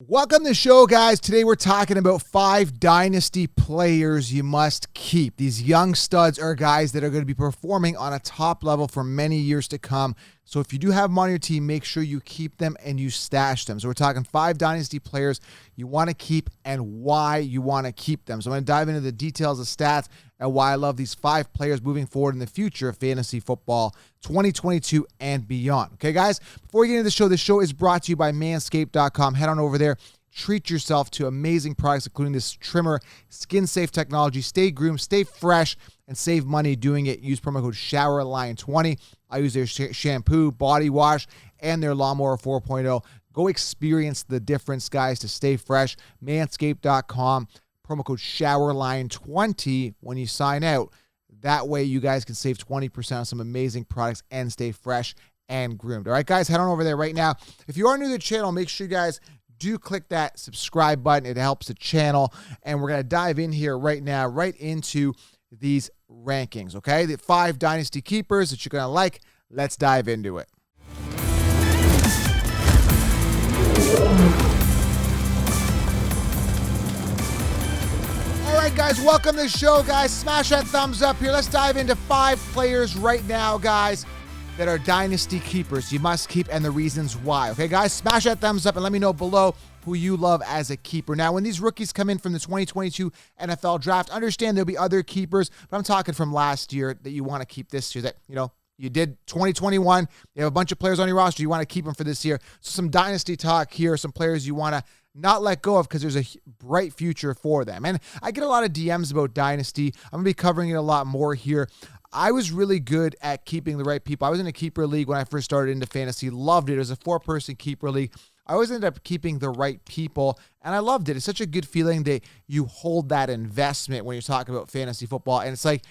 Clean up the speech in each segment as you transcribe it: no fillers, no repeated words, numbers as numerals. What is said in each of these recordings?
Welcome to the show, guys. Today we're talking about 5 Dynasty players you must keep. These young studs are guys that are going to be performing on a top level for many years to come. So if you do have them on your team, make sure you keep them and you stash them. So we're talking 5 Dynasty players you want to keep and why you want to keep them. So I'm going to dive into the details of stats and why I love these 5 players moving forward in the future of fantasy football 2022 and beyond. Okay, guys, before we get into the show is brought to you by Manscaped.com. Head on over there. Treat yourself to amazing products, including this trimmer, skin-safe technology. Stay groomed, stay fresh, and save money doing it. Use promo code SHOWERLION20. I use their shampoo, body wash, and their Lawnmower 4.0. Go experience the difference, guys, to stay fresh. Manscaped.com. Promo code SHOWERLION20 when you sign out. That way you guys can save 20% on some amazing products and stay fresh and groomed. All right, guys, head on over there right now. If you are new to the channel, make sure you guys do click that subscribe button. It helps the channel. And we're going to dive in here right now, right into these rankings, okay? The 5 Dynasty keepers that you're going to like. Let's dive into it. All right, guys, welcome to the show, guys. Smash that thumbs up here. Let's dive into 5 players right now, guys, that are Dynasty keepers you must keep and the reasons why. Okay, guys, smash that thumbs up and let me know below who you love as a keeper. Now, when these rookies come in from the 2022 NFL draft, understand there'll be other keepers, but I'm talking from last year that you want to keep this year that, you did 2021. You have a bunch of players on your roster. You want to keep them for this year. So some Dynasty talk here, some players you want to not let go of because there's a bright future for them. And I get a lot of DMs about Dynasty. I'm going to be covering it a lot more here. I was really good at keeping the right people. I was in a keeper league when I first started into fantasy. Loved it. It was a 4-person keeper league. I always ended up keeping the right people, and I loved it. It's such a good feeling that you hold that investment when you're talking about fantasy football. And it's like,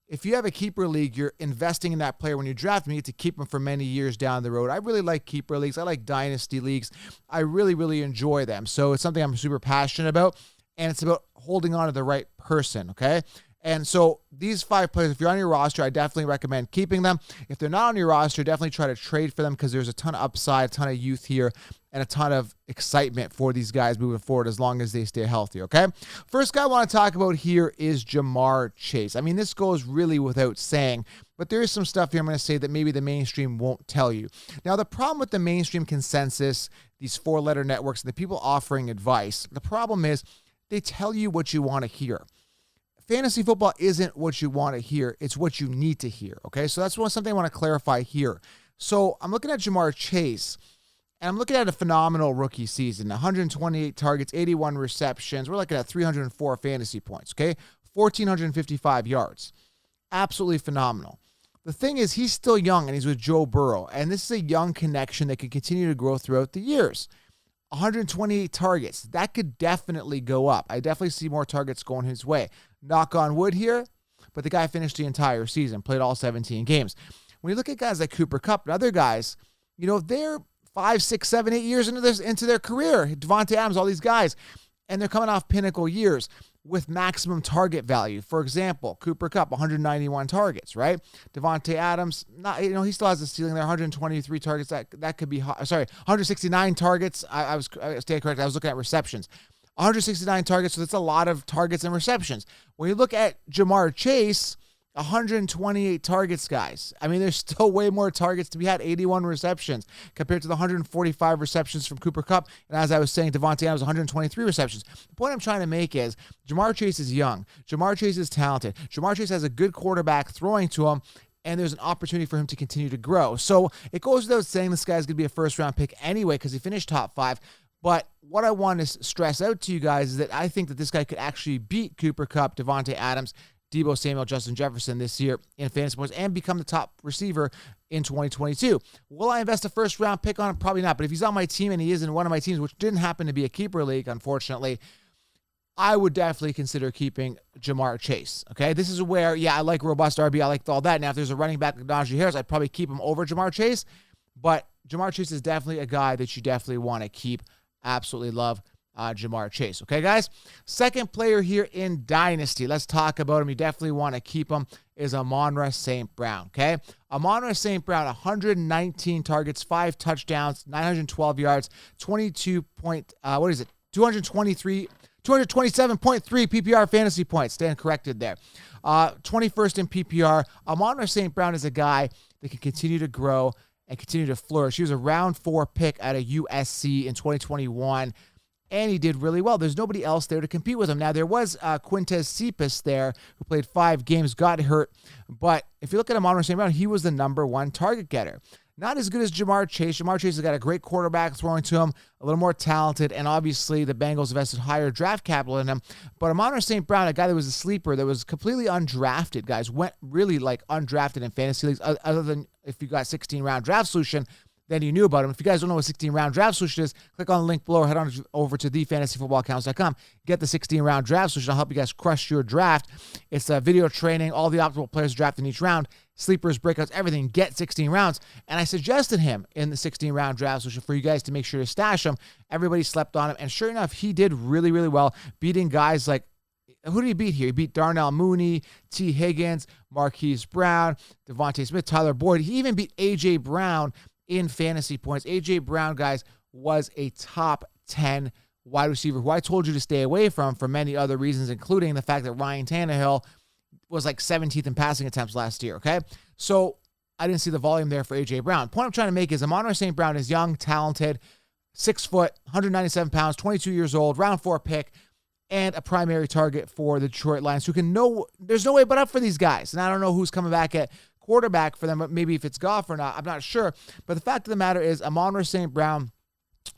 if you have a keeper league, you're investing in that player when you draft them. You get to keep them for many years down the road. I really like keeper leagues. I like Dynasty leagues. I really, really enjoy them. So it's something I'm super passionate about, and it's about holding on to the right person, okay? And so these 5 players, if you're on your roster, I definitely recommend keeping them. If they're not on your roster, definitely try to trade for them because there's a ton of upside, a ton of youth here, and a ton of excitement for these guys moving forward as long as they stay healthy, okay? First guy I want to talk about here is Jamar Chase. I mean, this goes really without saying, but there is some stuff here I'm going to say that maybe the mainstream won't tell you. Now, the problem with the mainstream consensus, these 4-letter networks, and the people offering advice, the problem is they tell you what you want to hear. Fantasy football isn't what you want to hear. It's what you need to hear, okay? So that's something I want to clarify here. So I'm looking at Jamar Chase, and I'm looking at a phenomenal rookie season. 128 targets, 81 receptions. We're looking at 304 fantasy points, okay? 1,455 yards. Absolutely phenomenal. The thing is, he's still young, and he's with Joe Burrow, and this is a young connection that can continue to grow throughout the years. 128 targets. That could definitely go up. I definitely see more targets going his way. Knock on wood here, but the guy finished the entire season, played all 17 games. When you look at guys like Cooper Kupp and other guys, they're 5, 6, 7, 8 years into their career. Davante Adams, all these guys, and they're coming off pinnacle years with maximum target value. For example, Cooper Kupp, 191 targets, right? Davante Adams, he still has a ceiling there, 123 targets. That could be, 169 targets. I stay correct. I was looking at receptions. 169 targets, so that's a lot of targets and receptions. When you look at Jamar Chase, 128 targets, guys. I mean, there's still way more targets to be had, 81 receptions compared to the 145 receptions from Cooper Kupp. And as I was saying, Davante Adams, 123 receptions. The point I'm trying to make is Jamar Chase is young. Jamar Chase is talented. Jamar Chase has a good quarterback throwing to him, and there's an opportunity for him to continue to grow. So it goes without saying this guy's going to be a first-round pick anyway because he finished top 5. But what I want to stress out to you guys is that I think that this guy could actually beat Cooper Kupp, Davante Adams, Deebo Samuel, Justin Jefferson this year in fantasy points and become the top receiver in 2022. Will I invest a first-round pick on him? Probably not. But if he's on my team and he is in one of my teams, which didn't happen to be a keeper league, unfortunately, I would definitely consider keeping Jamar Chase, okay? This is where, I like robust RB. I like all that. Now, if there's a running back like Najee Harris, I'd probably keep him over Jamar Chase. But Jamar Chase is definitely a guy that you definitely want to keep. Absolutely love Jamar Chase. Okay, guys? Second player here in Dynasty. Let's talk about him. You definitely want to keep him is AMON-RA St. Brown, okay? Amon-Ra St. Brown, 119 targets, 5 touchdowns, 912 yards, 227.3 PPR fantasy points. Stand corrected there. 21st in PPR. Amon-Ra St. Brown is a guy that can continue to grow and continue to flourish. He was a round 4 pick out of USC in 2021, and he did really well. There's nobody else there to compete with him. Now, there was Quintez Cephas there, who played 5 games, got hurt, but if you look at Amon-Ra St. Brown, he was the #1 target getter. Not as good as Jamar Chase. Jamar Chase has got a great quarterback throwing to him, a little more talented, and obviously the Bengals invested higher draft capital in him. But Amon-Ra St. Brown, a guy that was a sleeper, that was completely undrafted, guys, went really like undrafted in fantasy leagues, other than if you got 16-round draft solution, then you knew about him. If you guys don't know what 16-round draft solution is, click on the link below or head on over to thefantasyfootballaccounts.com. Get the 16-round draft solution. I'll help you guys crush your draft. It's a video training, all the optimal players drafted in each round, sleepers, breakouts, everything. Get 16 rounds. And I suggested him in the 16-round draft solution for you guys to make sure to stash him. Everybody slept on him. And sure enough, he did really, really well, beating guys like, who did he beat here? He beat Darnell Mooney, T. Higgins, Marquise Brown, Devontae Smith, Tyler Boyd. He even beat A.J. Brown in fantasy points. A.J. Brown, guys, was a top 10 wide receiver who I told you to stay away from for many other reasons, including the fact that Ryan Tannehill was like 17th in passing attempts last year, okay? So I didn't see the volume there for A.J. Brown. The point I'm trying to make is Amon-Ra St. Brown is young, talented, 6 foot, 197 pounds, 22 years old, round 4 pick, and a primary target for the Detroit Lions, who can know there's no way but up for these guys. And I don't know who's coming back at quarterback for them, but maybe if it's Goff or not, I'm not sure. But the fact of the matter is Amon-Ra St. Brown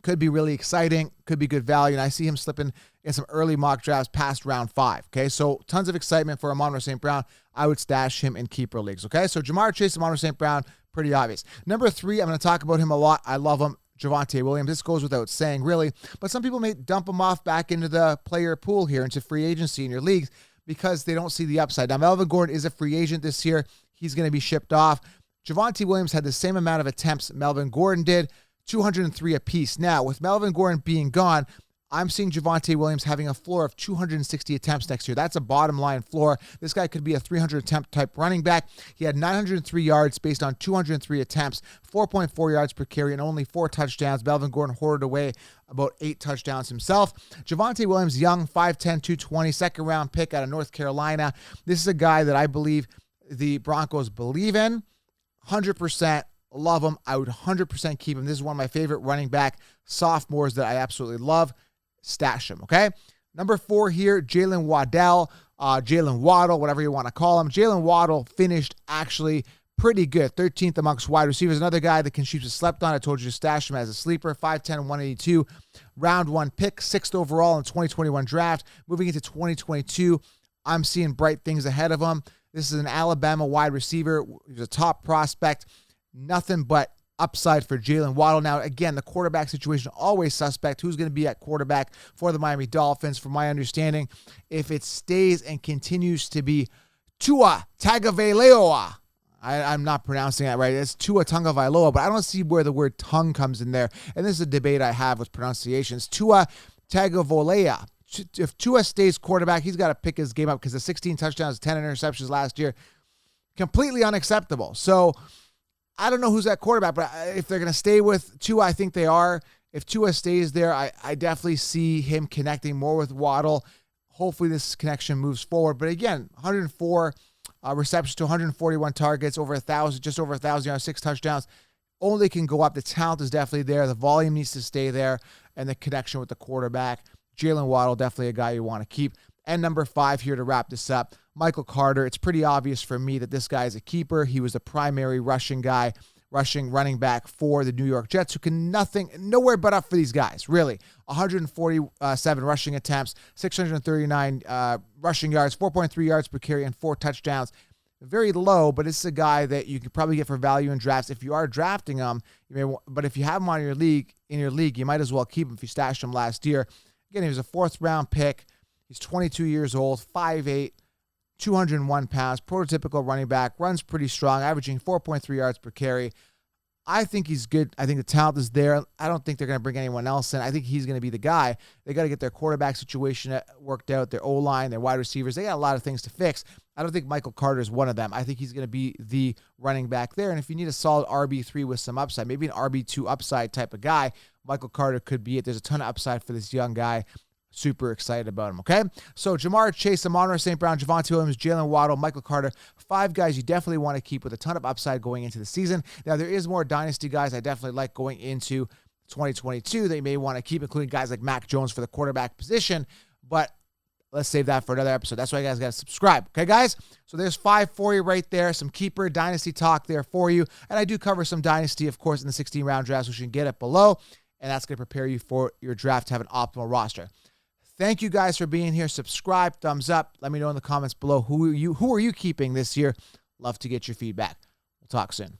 could be really exciting, could be good value, and I see him slipping in some early mock drafts past round 5, okay? So tons of excitement for Amon-Ra St. Brown. I would stash him in keeper leagues, okay? So Jamar Chase, Amon-Ra St. Brown, pretty obvious. Number 3, I'm going to talk about him a lot. I love him. Javonte Williams. This goes without saying, really, but some people may dump him off back into the player pool here, into free agency in your leagues, because they don't see the upside. Now, Melvin Gordon is a free agent this year. He's going to be shipped off. Javonte Williams had the same amount of attempts Melvin Gordon did, 203 apiece. Now, with Melvin Gordon being gone, I'm seeing Javonte Williams having a floor of 260 attempts next year. That's a bottom line floor. This guy could be a 300 attempt type running back. He had 903 yards based on 203 attempts, 4.4 yards per carry, and only 4 touchdowns. Melvin Gordon hoarded away about 8 touchdowns himself. Javonte Williams, young, 5'10", 220, second-round pick out of North Carolina. This is a guy that I believe the Broncos believe in. 100%. Love him. I would 100% keep him. This is one of my favorite running back sophomores that I absolutely love. Stash him, okay? Number 4 here, Jalen Waddell, Jalen Waddle, whatever you want to call him. Jalen Waddle finished actually pretty good, 13th amongst wide receivers. Another guy that Sheeps has slept on. I told you to stash him as a sleeper, 5'10", 182, round 1 pick, 6th overall in 2021 draft. Moving into 2022, I'm seeing bright things ahead of him. This is an Alabama wide receiver. He's a top prospect. Nothing but upside for Jalen Waddle. Now, again, the quarterback situation, always suspect. Who's going to be at quarterback for the Miami Dolphins? From my understanding, if it stays and continues to be Tua Tagovailoa, I'm not pronouncing that right. It's Tua Tagovailoa, but I don't see where the word tongue comes in there. And this is a debate I have with pronunciations. Tua Tagovailoa. If Tua stays quarterback, he's got to pick his game up, because the 16 touchdowns, 10 interceptions last year, completely unacceptable. So I don't know who's at quarterback, but if they're going to stay with Tua, I think they are. If Tua stays there, I definitely see him connecting more with Waddle. Hopefully this connection moves forward. But again, 104 receptions to 141 targets, over 1,000, just over 1,000 yards, 6 touchdowns. Only can go up. The talent is definitely there. The volume needs to stay there, and the connection with the quarterback. Jalen Waddle, definitely a guy you want to keep. And number 5 here to wrap this up, Michael Carter. It's pretty obvious for me that this guy is a keeper. He was the primary rushing running back for the New York Jets, who can nowhere but up for these guys, really. 147 rushing attempts, 639 rushing yards, 4.3 yards per carry, and 4 touchdowns. Very low, but it's a guy that you could probably get for value in drafts. If you are drafting him, but if you have him on your league, you might as well keep him if you stashed him last year. Again, he was a 4th-round pick. He's 22 years old, 5'8", 201 pounds, prototypical running back, runs pretty strong, averaging 4.3 yards per carry. I think he's good. I think the talent is there. I don't think they're going to bring anyone else in. I think he's going to be the guy. They got to get their quarterback situation worked out, their O-line, their wide receivers. They got a lot of things to fix. I don't think Michael Carter is one of them. I think he's going to be the running back there. And if you need a solid RB3 with some upside, maybe an RB2 upside type of guy, Michael Carter could be it. There's a ton of upside for this young guy. Super excited about him, okay? So Jamar Chase, AMON-RA St. Brown, Javonte Williams, Jalen Waddle, Michael Carter, 5 guys you definitely want to keep with a ton of upside going into the season. Now, there is more dynasty guys I definitely like going into 2022 that you may want to keep, including guys like Mac Jones for the quarterback position, but let's save that for another episode. That's why you guys got to subscribe. Okay, guys? So there's 5 for you right there. Some keeper dynasty talk there for you. And I do cover some dynasty, of course, in the 16-round drafts, which you can get it below. And that's going to prepare you for your draft to have an optimal roster. Thank you guys for being here. Subscribe, thumbs up. Let me know in the comments below who are you keeping this year. Love to get your feedback. We'll talk soon.